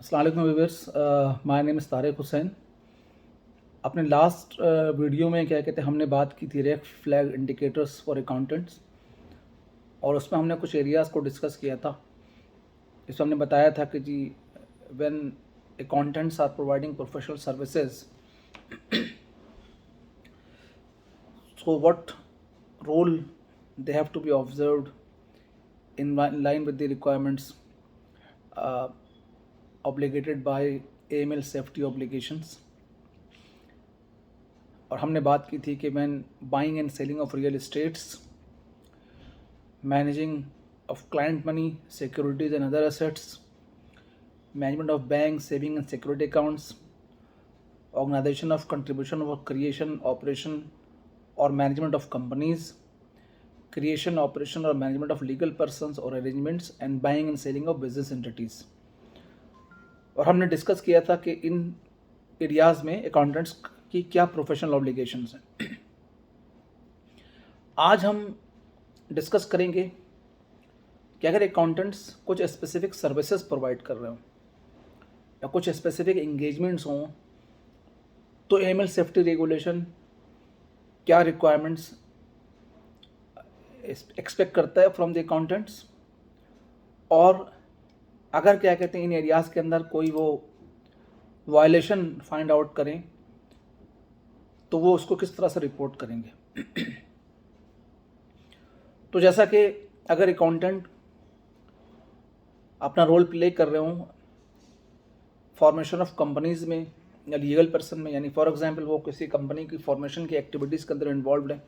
अस्सलाम वालेकुम viewers, my name is Tariq Hussain. अपने लास्ट वीडियो में क्या कहते हैं हमने बात की थी red flag indicators for accountants, और उसमें हमने कुछ एरियाज़ को डिस्कस किया था। इसमें हमने बताया था कि जी when accountants are providing professional services, so what role they have to be observed in line with the requirements uh, obligated by AML safety obligations। और हमने बात की थी कि when buying and selling of real estates, managing of client money, securities and other assets, management of bank saving and security accounts, organisation of contribution of creation operation और management of companies, creation operation और management of legal persons और arrangements, and buying and selling of business entities. और हमने discuss किया था कि इन areas में accountants की क्या प्रोफेशनल ऑब्लिगेशंस हैं। आज हम डिस्कस करेंगे कि अगर अकाउंटेंट्स कुछ स्पेसिफिक सर्विसेज प्रोवाइड कर रहे हों या कुछ स्पेसिफिक एंगेजमेंट्स हों, तो एएमएल सेफ्टी रेगुलेशन क्या रिक्वायरमेंट्स एक्सपेक्ट करता है फ्रॉम द अकाउंटेंट्स, और अगर क्या कहते हैं इन एरियाज़ के अंदर कोई वो वायलेशन फाइंड आउट करें तो वो उसको किस तरह से रिपोर्ट करेंगे। तो जैसा कि अगर अकाउंटेंट अपना रोल प्ले कर रहे हों फॉर्मेशन ऑफ कंपनीज़ में या लीगल पर्सन में, यानी फॉर एग्जांपल वो किसी कंपनी की फॉर्मेशन की एक्टिविटीज़ के अंदर इन्वॉल्व है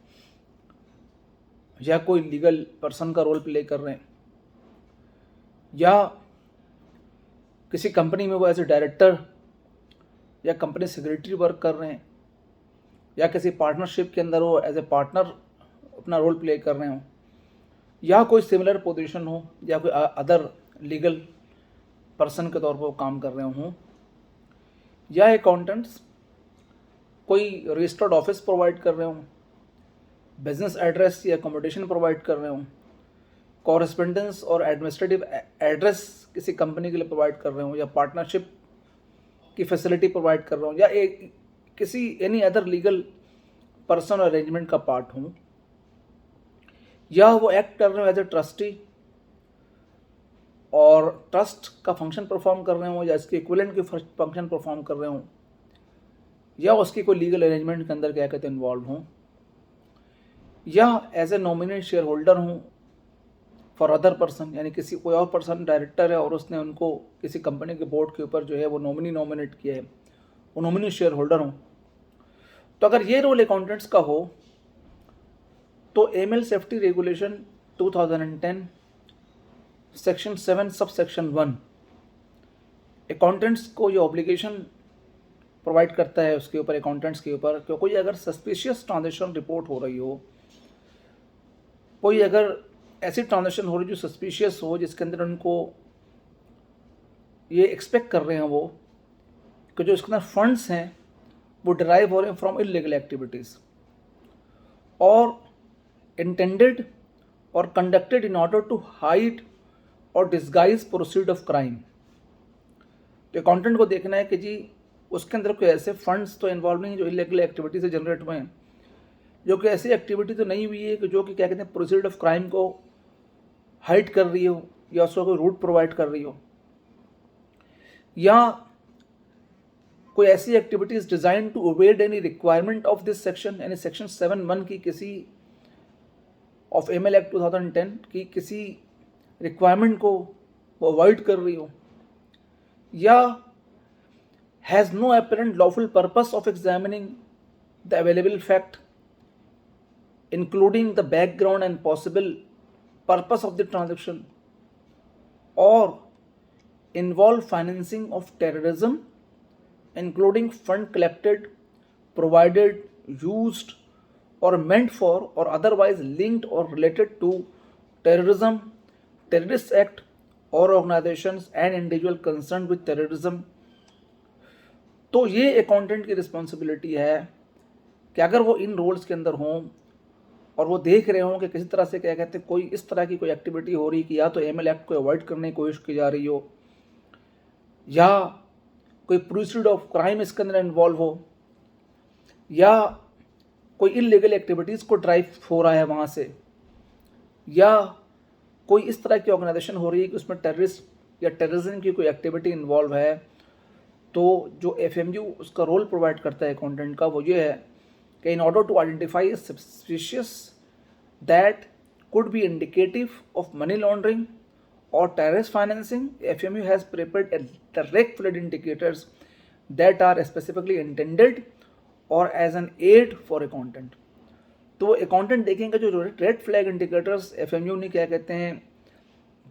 या कोई लीगल पर्सन का रोल प्ले कर रहे हैं, या किसी कंपनी में वो एज ए डायरेक्टर या कंपनी सेक्रेटरी वर्क कर रहे हैं, या किसी पार्टनरशिप के अंदर वो एज ए पार्टनर अपना रोल प्ले कर रहे हों, या कोई सिमिलर पोजीशन हो, या कोई अदर लीगल पर्सन के तौर पर वो काम कर रहे हों, या अकाउंटेंट्स कोई रजिस्टर्ड ऑफिस प्रोवाइड कर रहे हों, बिजनेस एड्रेस या अकोमोडेशन प्रोवाइड कर रहे हों, कॉरेस्पेंडेंस और एडमिनिस्ट्रेटिव एड्रेस किसी कंपनी के लिए प्रोवाइड कर रहे हों, या पार्टनरशिप की फैसिलिटी प्रोवाइड कर रहे हों, या किसी एनी अदर लीगल पर्सन और अरेंजमेंट का पार्ट हों, या वो एक्ट कर रहे हो एज ए ट्रस्टी और ट्रस्ट का फंक्शन परफॉर्म कर रहे हों, या इसके इक्विवेलेंट की फंक्शन परफॉर्म कर रहे हों, या उसकी कोई लीगल अरेंजमेंट के अंदर क्या कहते हैं इन्वॉल्व हों, या as a nominate shareholder हों फॉर अदर पर्सन, यानी किसी कोई और पर्सन डायरेक्टर है और उसने उनको किसी कंपनी के बोर्ड के ऊपर जो है वो नॉमिनेट किया है, वो नॉमिनी शेयर होल्डर हों। तो अगर ये रोल अकाउंटेंट्स का हो तो AML safety regulation 2010 section 7 sub section 1 accountants को ये ऑब्लिगेशन प्रोवाइड करता है उसके ऊपर, अकाउंटेंट्स के ऊपर, कि कोई अगर सस्पिशियस ट्रांजेक्शन रिपोर्ट हो रही हो, कोई अगर ऐसी ट्रांजेक्शन हो रही जो सस्पिशियस हो, जिसके अंदर उनको ये एक्सपेक्ट कर रहे हैं वो कि जो इसके अंदर फंड्स हैं वो डिराइव हो रहे हैं फ्रॉम इलीगल एक्टिविटीज़ और इंटेंडेड और conducted in order to hide और डिस्गाइज प्रोसीड ऑफ क्राइम। तो अकाउंटेंट को देखना है कि जी उसके अंदर कोई ऐसे फंड्स तो इन्वॉल्व नहीं जो इलीगल एक्टिविटी से जनरेट हुए हैं, जो कि ऐसी एक्टिविटी तो नहीं हुई है कि जो कि क्या कहते हैं प्रोसीड ऑफ क्राइम को हाइड कर रही हो या उसको कोई रूट प्रोवाइड कर रही हो, या कोई ऐसी activities design to avoid any requirement of this section, यानी सेक्शन 7(1) की किसी ऑफ एएमएल एक्ट 2010 की किसी रिक्वायरमेंट को वो अवॉइड कर रही हो, या has no apparent lawful purpose of examining the available fact including the background and possible purpose of the transaction, और involve financing of terrorism including fund collected, provided, used or meant for or otherwise linked or related to terrorism, terrorist act or organizations and individual concerned with terrorism। तो ये accountant की responsibility है कि अगर वो इन roles के अंदर हों और वो देख रहे हों कि किसी तरह से क्या कहते हैं कोई इस तरह की कोई एक्टिविटी हो रही कि या तो एएमएल एक्ट को अवॉइड करने की कोशिश की जा रही हो, या कोई प्रोसीड ऑफ क्राइम इसके अंदर इन्वॉल्व हो, या कोई इलीगल एक्टिविटीज़ को ड्राइव हो रहा है वहाँ से, या कोई इस तरह की ऑर्गेनाइजेशन हो रही है कि उसमें टेररिस्ट या टेररिज्म की कोई एक्टिविटी इन्वॉल्व है, तो जो FMU उसका रोल प्रोवाइड करता है अकाउंटेंट का, वो ये है कि in order to identify suspicious that could be indicative of money laundering or terrorist financing, FMU has prepared the red flag indicators that are specifically intended or as an aid for accountant. तो accountant देखेंगे जो red flag indicators FMU ने क्या कहते हैं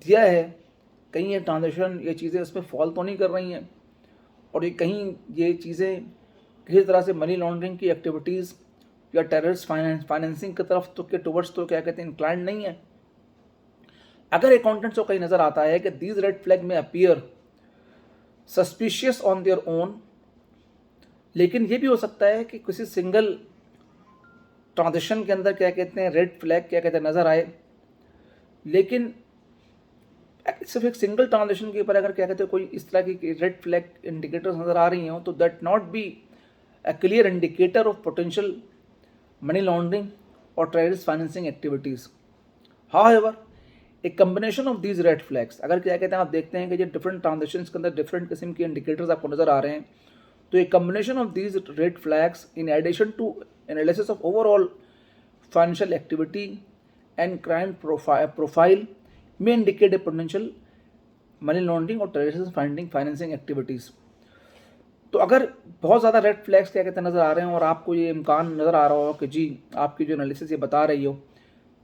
दिया है, कहीं ये ट्रांजेक्शन ये चीज़ें उसमें फॉल तो नहीं कर रही हैं, और ये कहीं ये चीज़ें किसी तरह से मनी लॉन्ड्रिंग की एक्टिविटीज़ या टेररिस्ट फाइनेंसिंग की तरफ तो के टुवर्ड्स तो क्या कहते हैं इंक्लाइंड नहीं है। अगर अकाउंटेंट्स को कहीं नज़र आता है कि दीज रेड फ्लैग में appear suspicious on their own, लेकिन ये भी हो सकता है कि किसी सिंगल ट्रांजेक्शन के अंदर क्या कहते हैं रेड फ्लैग क्या कहते हैं नज़र आए, लेकिन सिर्फ एक सिंगल ट्रांजेक्शन के ऊपर अगर क्या कहते हैं कोई इस तरह की रेड फ्लैग इंडिकेटर्स नज़र आ रही हों, तो that not be a clear indicator of potential money laundering or terrorist financing activities. However, a combination of these red flags, अगर क्या कहते हैं आप देखते हैं कि जो डिफरेंट ट्रांजेक्शन्स के अंदर डिफरेंट किस्म के इंडिकेटर्स आपको नज़र आ रहे हैं, तो एक combination of these red flags in addition to analysis of overall financial activity and crime profile में indicate a potential money laundering और टेररिज्म फाइनेंसिंग एक्टिविटीज़। तो अगर बहुत ज़्यादा रेड फ्लैग्स क्या कहते हैं नज़र आ रहे हैं और आपको ये इम्कान नज़र आ रहा हो कि जी आपकी जो एनालिसिस ये बता रही हो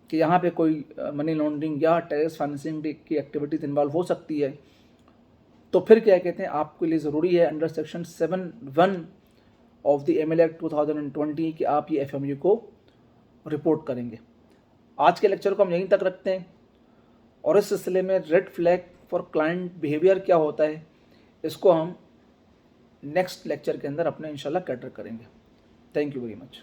कि यहाँ पे कोई मनी लॉन्ड्रिंग या टेररिस्ट फाइनेंसिंग की एक्टिविटीज़ इन्वॉल्व हो सकती है, तो फिर क्या कहते हैं आपके लिए ज़रूरी है under section 7(1) of the ML Act 2020 कि आप ये FMU को रिपोर्ट करेंगे। आज के लेक्चर को हम यहीं तक रखते हैं, और इस सिलसिले में red flag for client behaviour क्या होता है इसको हम नेक्स्ट लेक्चर के अंदर अपने इंशाल्लाह कैटर करेंगे। Thank you very much.